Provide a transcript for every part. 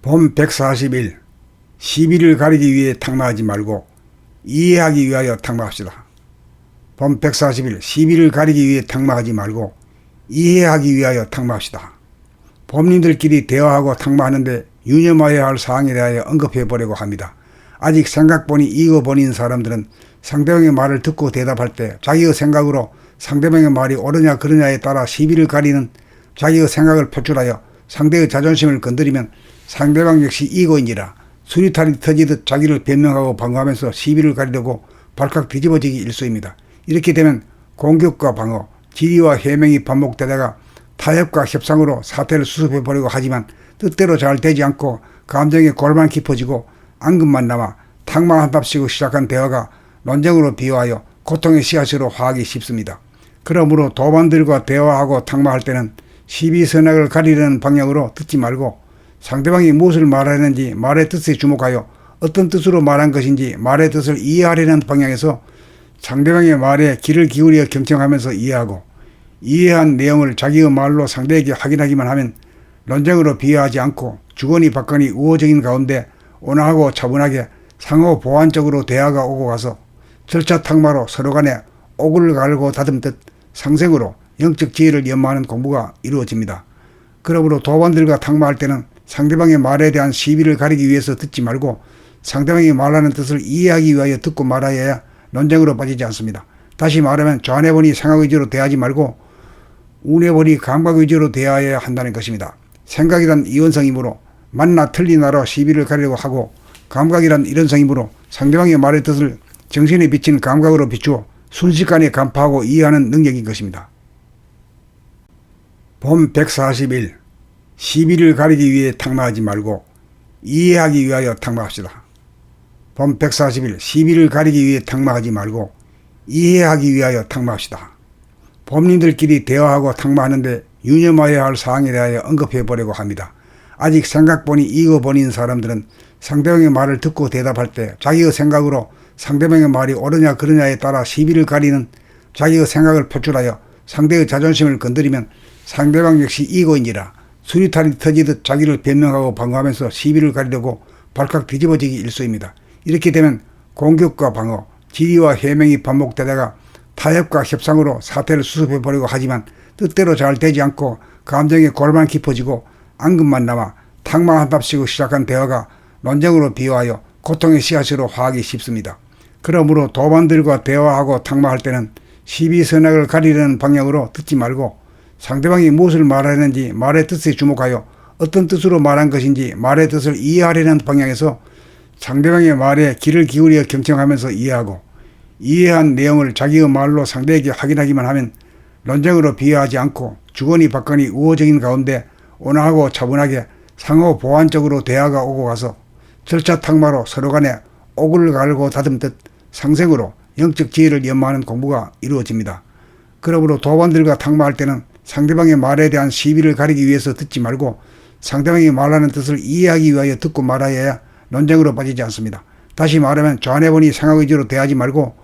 봄 140일 시비를 가리기 위해 탕마하지 말고 이해하기 위하여 탕마합시다. 봄 140일 시비를 가리기 위해 탕마하지 말고 이해하기 위하여 탕마합시다. 봄님들끼리 대화하고 탕마하는데 유념하여야 할 사항에 대하여 언급해보려고 합니다. 아직 생각보니 익어버린 사람들은 상대방의 말을 듣고 대답할 때 자기의 생각으로 상대방의 말이 옳으냐 그르냐에 따라 시비를 가리는 자기의 생각을 표출하여 상대의 자존심을 건드리면 상대방 역시 이고인지라 수리탄이 터지듯 자기를 변명하고 방어하면서 시비를 가리려고 발칵 뒤집어지기 일쑤입니다. 이렇게 되면 공격과 방어, 질의와 해명이 반복되다가 타협과 협상으로 사태를 수습해보려고 하지만 뜻대로 잘 되지 않고 감정이 골만 깊어지고 앙금만 남아 탕마 한답시고 시작한 대화가 논쟁으로 비화하여 고통의 씨앗으로 화하기 쉽습니다. 그러므로 도반들과 대화하고 탕마할 때는 시비선악을 가리려는 방향으로 듣지 말고 상대방이 무엇을 말하는지 말의 뜻에 주목하여 어떤 뜻으로 말한 것인지 말의 뜻을 이해하려는 방향에서 상대방의 말에 귀를 기울여 경청하면서 이해하고 이해한 내용을 자기의 말로 상대에게 확인하기만 하면 논쟁으로 비하하지 않고 주거니 받거니 우호적인 가운데 온화하고 차분하게 상호 보완적으로 대화가 오고 가서 절차 탕마로 서로 간에 옥을 갈고 다듬듯 상생으로 영적 지혜를 연마하는 공부가 이루어집니다. 그러므로 도반들과 탕마할 때는 상대방의 말에 대한 시비를 가리기 위해서 듣지 말고 상대방이 말하는 뜻을 이해하기 위하여 듣고 말하여야 논쟁으로 빠지지 않습니다. 다시 말하면 좌뇌보니 생각의지로 대하지 말고 우뇌보니 감각의지로 대하여야 한다는 것입니다. 생각이란 이원성이므로 맞나 틀리나로 시비를 가리려고 하고 감각이란 이런성이므로 상대방의 말의 뜻을 정신에 비친 감각으로 비추어 순식간에 간파하고 이해하는 능력인 것입니다. 봄 140일 시비를 가리기 위해 탕마하지 말고 이해하기 위하여 탕마합시다. 봄 140일 시비를 가리기 위해 탕마하지 말고 이해하기 위하여 탕마합시다. 봄님들끼리 대화하고 탕마하는데 유념하여야 할 사항에 대하여 언급해보려고 합니다. 아직 생각보니 익어버린 사람들은 상대방의 말을 듣고 대답할 때 자기의 생각으로 상대방의 말이 옳으냐 그르냐에 따라 시비를 가리는 자기의 생각을 표출하여 상대의 자존심을 건드리면 상대방 역시 이고인지라 수리탄이 터지듯 자기를 변명하고 방어하면서 시비를 가리려고 발칵 뒤집어지기 일쑤입니다. 이렇게 되면 공격과 방어, 질의와 해명이 반복되다가 타협과 협상으로 사태를 수습해보려고 하지만 뜻대로 잘 되지 않고 감정이 골만 깊어지고 앙금만 남아 탕마 한답시고 시작한 대화가 논쟁으로 비화하여 고통의 씨앗으로 화하기 쉽습니다. 그러므로 도반들과 대화하고 탕마할 때는 시비선악을 가리려는 방향으로 듣지 말고 상대방이 무엇을 말하는지 말의 뜻에 주목하여 어떤 뜻으로 말한 것인지 말의 뜻을 이해하려는 방향에서 상대방의 말에 귀를 기울여 경청하면서 이해하고 이해한 내용을 자기의 말로 상대에게 확인하기만 하면 논쟁으로 비하하지 않고 주거니 받거니 우호적인 가운데 온화하고 차분하게 상호 보완적으로 대화가 오고 가서 절차 탕마로 서로 간에 옥을 갈고 다듬듯 상생으로 영적 지혜를 연마하는 공부가 이루어집니다. 그러므로 도반들과 탕마할 때는 상대방의 말에 대한 시비를 가리기 위해서 듣지 말고 상대방이 말하는 뜻을 이해하기 위하여 듣고 말하여야 논쟁으로 빠지지 않습니다. 다시 말하면 좌뇌보니 생각의지로 대하지 말고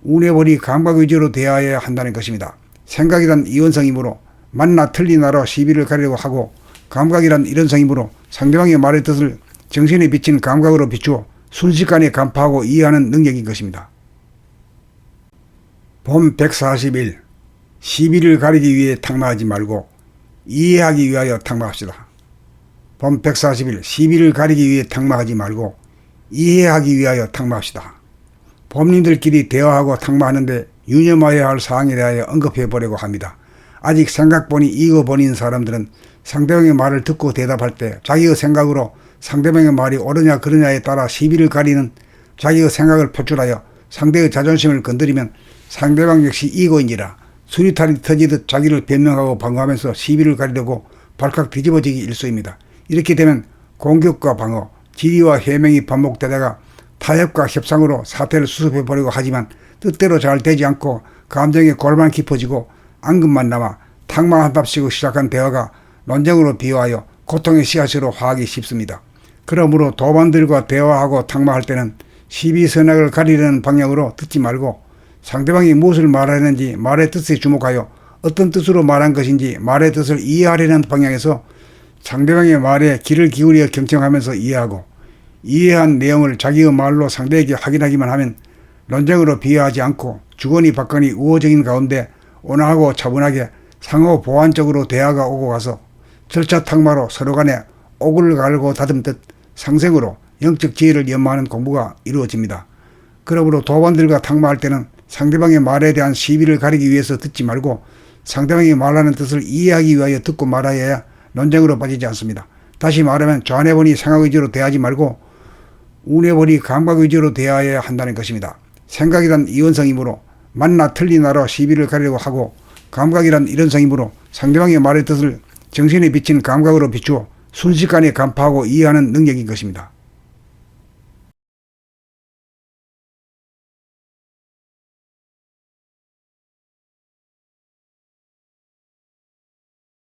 우뇌보니 감각의지로 대하여야 한다는 것입니다. 생각이란 이원성이므로 맞나 틀리나로 시비를 가리려고 하고 감각이란 이런성이므로 상대방의 말의 뜻을 정신에 비친 감각으로 비추어 순식간에 간파하고 이해하는 능력인 것입니다. 봄 140일 시비를 가리기 위해 탕마하지 말고 이해하기 위하여 탕마합시다. 봄 140일 시비를 가리기 위해 탕마하지 말고 이해하기 위하여 탕마합시다. 봄님들끼리 대화하고 탕마하는데 유념하여야 할 사항에 대하여 언급해보려고 합니다. 아직 생각보니 익어버린 사람들은 상대방의 말을 듣고 대답할 때 자기의 생각으로 상대방의 말이 옳으냐 그르냐에 따라 시비를 가리는 자기의 생각을 표출하여 상대의 자존심을 건드리면 상대방 역시 이고인지라 수리탄이 터지듯 자기를 변명하고 방어하면서 시비를 가리려고 발칵 뒤집어지기 일쑤입니다. 이렇게 되면 공격과 방어, 질의와 해명이 반복되다가 타협과 협상으로 사태를 수습해보려고 하지만 뜻대로 잘 되지 않고 감정이 골만 깊어지고 앙금만 남아 탕마 한답시고 시작한 대화가 논쟁으로 비화하여 고통의 씨앗으로 화하기 쉽습니다. 그러므로 도반들과 대화하고 탕마할 때는 시비선악을 가리려는 방향으로 듣지 말고 상대방이 무엇을 말하는지 말의 뜻에 주목하여 어떤 뜻으로 말한 것인지 말의 뜻을 이해하려는 방향에서 상대방의 말에 귀를 기울여 경청하면서 이해하고 이해한 내용을 자기의 말로 상대에게 확인하기만 하면 논쟁으로 비하하지 않고 주거니 받거니 우호적인 가운데 온화하고 차분하게 상호 보완적으로 대화가 오고 가서 절차 탁마로 서로 간에 옥을 갈고 다듬듯 상생으로 영적 지혜를 연마하는 공부가 이루어집니다. 그러므로 도반들과 탁마할 때는 상대방의 말에 대한 시비를 가리기 위해서 듣지 말고 상대방이 말하는 뜻을 이해하기 위하여 듣고 말아야 논쟁으로 빠지지 않습니다. 다시 말하면 좌뇌보니 생각의지로 대하지 말고 우뇌보니 감각의지로 대하여야 한다는 것입니다. 생각이란 이원성이므로 맞나 틀리나로 시비를 가리려고 하고 감각이란 일원성이므로 상대방의 말의 뜻을 정신에 비친 감각으로 비추어 순식간에 간파하고 이해하는 능력인 것입니다.